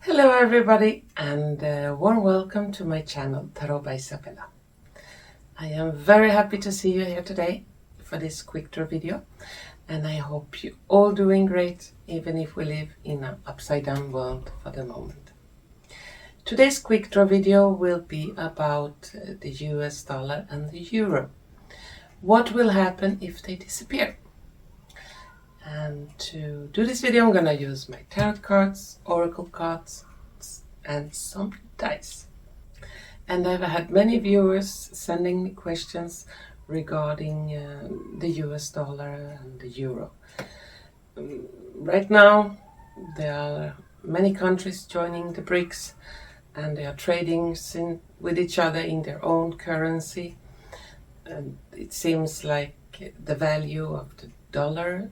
Hello everybody, and warm welcome to my channel Tarot by Isabella. I am very happy to see you here today for this quick draw video, and I hope you all doing great even if we live in an upside down world for the moment. Today's quick draw video will be about the US dollar and the euro. What will happen if they disappear? And to do this video I'm gonna use my tarot cards, oracle cards, and some dice. And I've had many viewers sending me questions regarding the US dollar and the euro. Right now there are many countries joining the BRICS, and they are trading with each other in their own currency, and it seems like the value of the dollar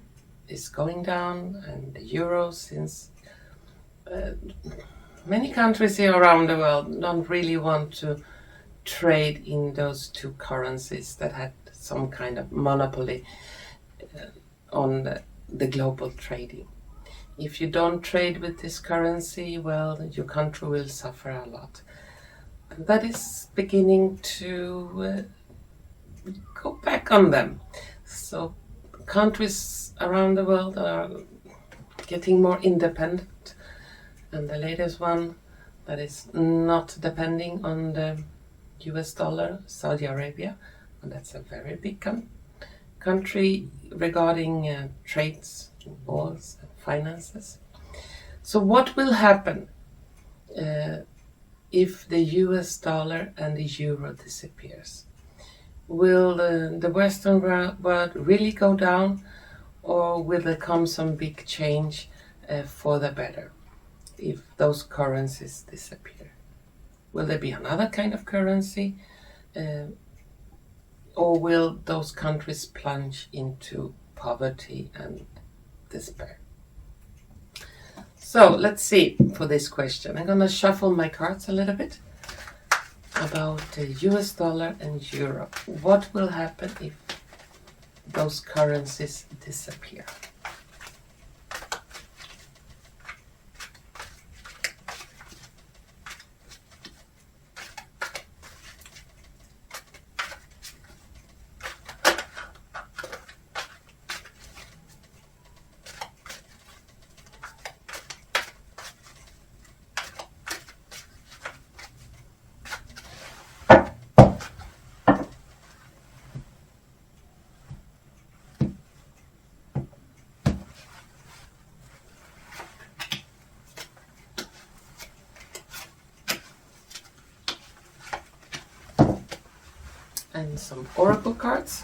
is going down and the euro, since many countries here around the world don't really want to trade in those two currencies that had some kind of monopoly on the global trading. If you don't trade with this currency, well, your country will suffer a lot. And that is beginning to go back on them. So countries around the world are getting more independent, and the latest one that is not depending on the US dollar, Saudi Arabia, and that's a very big country regarding trades, wars, and finances. So what will happen if the US dollar and the euro disappears? Will the Western world really go down, or will there come some big change for the better if those currencies disappear? Will there be another kind of currency, or will those countries plunge into poverty and despair? So let's see for this question. I'm gonna shuffle my cards a little bit about the US dollar and euro. What will happen if those currencies disappear? And some oracle cards.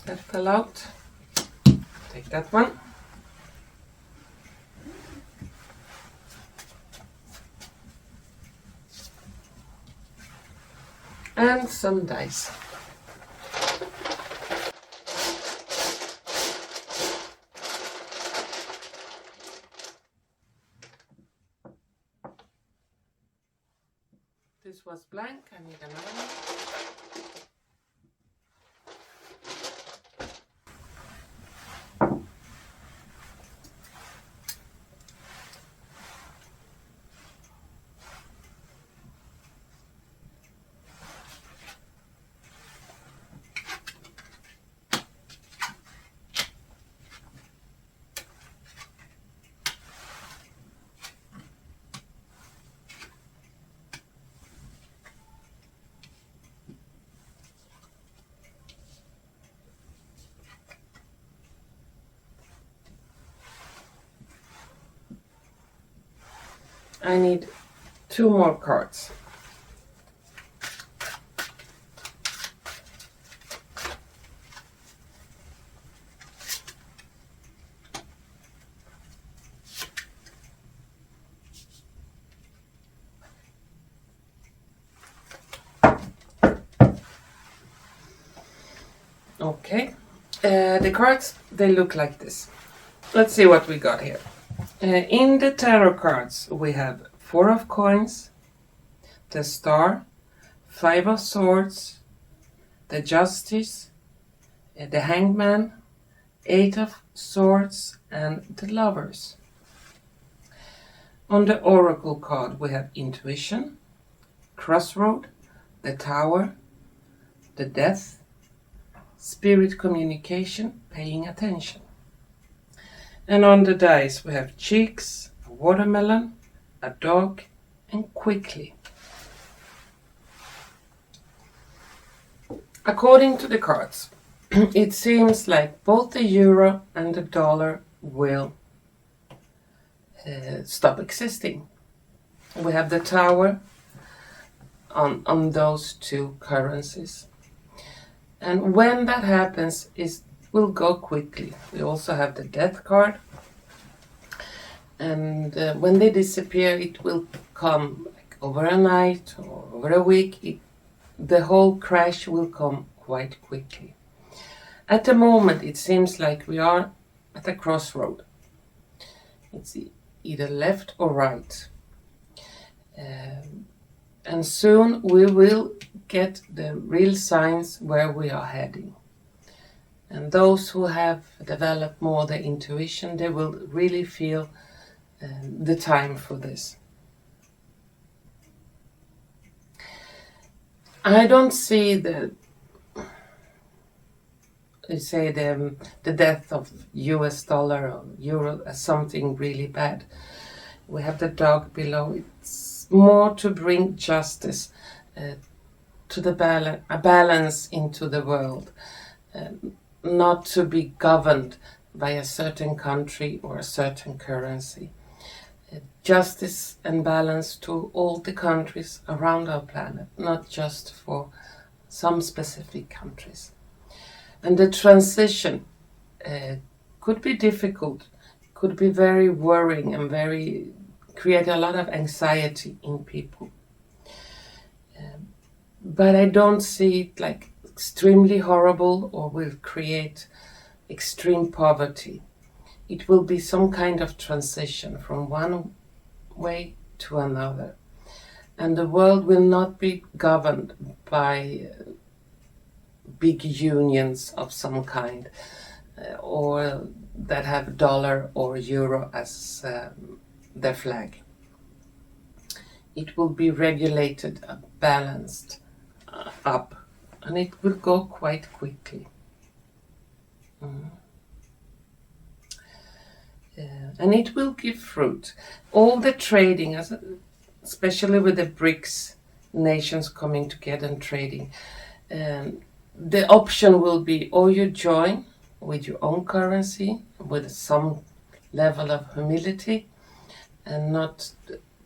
That fell out. Take that one. And some dice. This was blank. I need another one. I need 2 more cards. Okay, the cards, they look like this. Let's see what we got here. In the tarot cards, we have 4 of coins, the star, 5 of swords, the justice, the hangman, 8 of swords, and the lovers. On the oracle card, we have intuition, crossroad, the tower, the death, spirit communication, paying attention. And on the dice we have cheeks, a watermelon, a dog, and quickly. According to the cards, it seems like both the euro and the dollar will stop existing. We have the tower on those 2 currencies. And when that happens, it will go quickly. We also have the death card. And when they disappear, it will come like over a night or over a week. The whole crash will come quite quickly. At the moment, it seems like we are at a crossroad. It's either left or right. And soon we will get the real signs where we are heading. And those who have developed more their intuition, they will really feel the time for this. I don't see the death of US dollar or euro as something really bad. We have the dog below. It's more to bring justice to the balance into the world, not to be governed by a certain country or a certain currency. Justice and balance to all the countries around our planet, not just for some specific countries. And the transition could be difficult, could be very worrying and create a lot of anxiety in people. But I don't see it like extremely horrible or will create extreme poverty. It will be some kind of transition from one way to another. And the world will not be governed by big unions of some kind or that have dollar or euro as their flag. It will be regulated, balanced up, and it will go quite quickly. And it will give fruit. All the trading, especially with the BRICS nations coming together and trading, the option will be, or you join with your own currency, with some level of humility, and not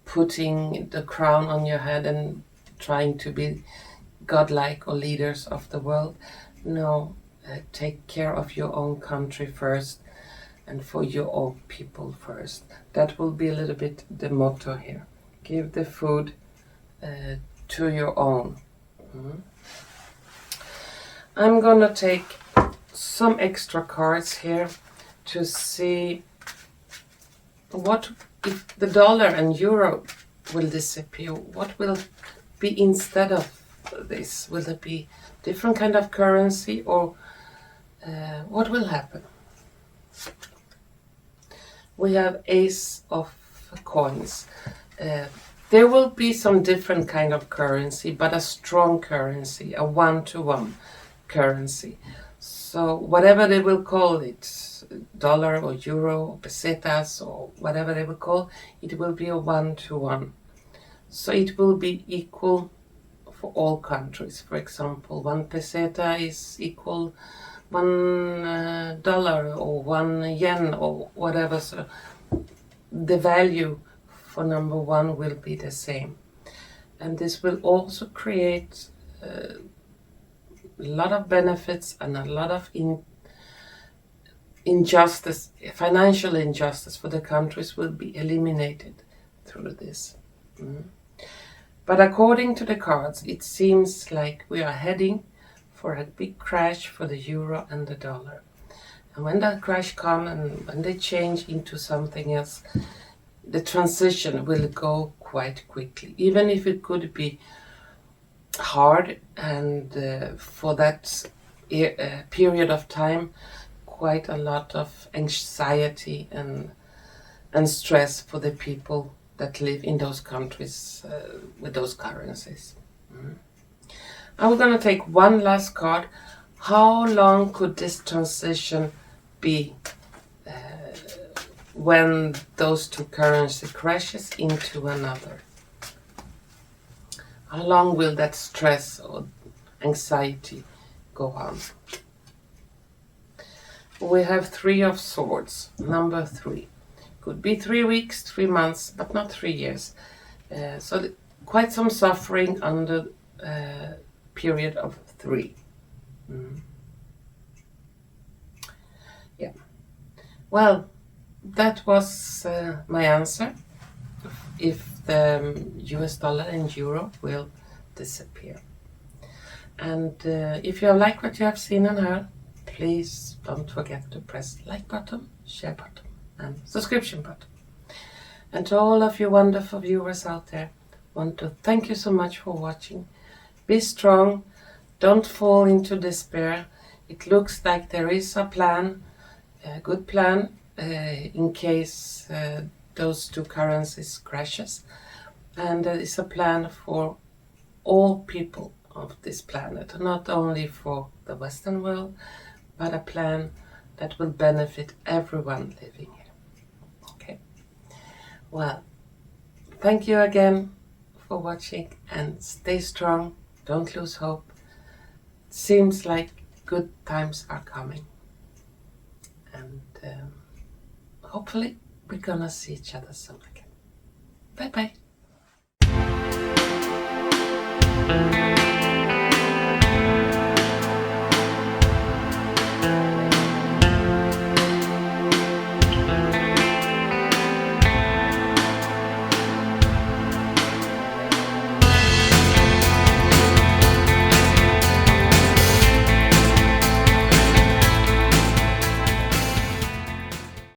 putting the crown on your head and trying to be godlike or leaders of the world. No, take care of your own country first and for your own people first. That will be a little bit the motto here. Give the food to your own. I'm gonna take some extra cards here to see what if the dollar and euro will disappear. What will be instead of this? Will it be different kind of currency, or what will happen? We have Ace of Coins. There will be some different kind of currency, but a strong currency, a one-to-one currency. So whatever they will call it, dollar or euro or pesetas or whatever they will call, it will be a one-to-one. So it will be equal for all countries. For example, 1 peseta is equal $1 or 1 yen or whatever. So the value for number one will be the same. And this will also create a lot of benefits and a lot of injustice, financial injustice for the countries will be eliminated through this. But according to the cards, it seems like we are heading for a big crash for the euro and the dollar. And when that crash comes and when they change into something else, the transition will go quite quickly, even if it could be hard and for that period of time, quite a lot of anxiety and stress for the people that live in those countries with those currencies. And we're going to take one last card. How long could this transition be when those two currencies crashes into another? How long will that stress or anxiety go on? We have Three of Swords, number 3. Could be 3 weeks, 3 months, but not 3 years. So quite some suffering under a period of 3. Yeah. Well, that was my answer. If the US dollar and euro will disappear. And if you like what you have seen and heard, please don't forget to press like button, share button, and subscription button. And to all of you wonderful viewers out there, I want to thank you so much for watching. Be strong, don't fall into despair. It looks like there is a plan, a good plan, in case those two currencies crashes. And there is a plan for all people of this planet, not only for the Western world, but a plan that will benefit everyone living here. Okay. Well, thank you again for watching and stay strong. Don't lose hope. It seems like good times are coming. And hopefully we're gonna see each other soon again. Bye bye.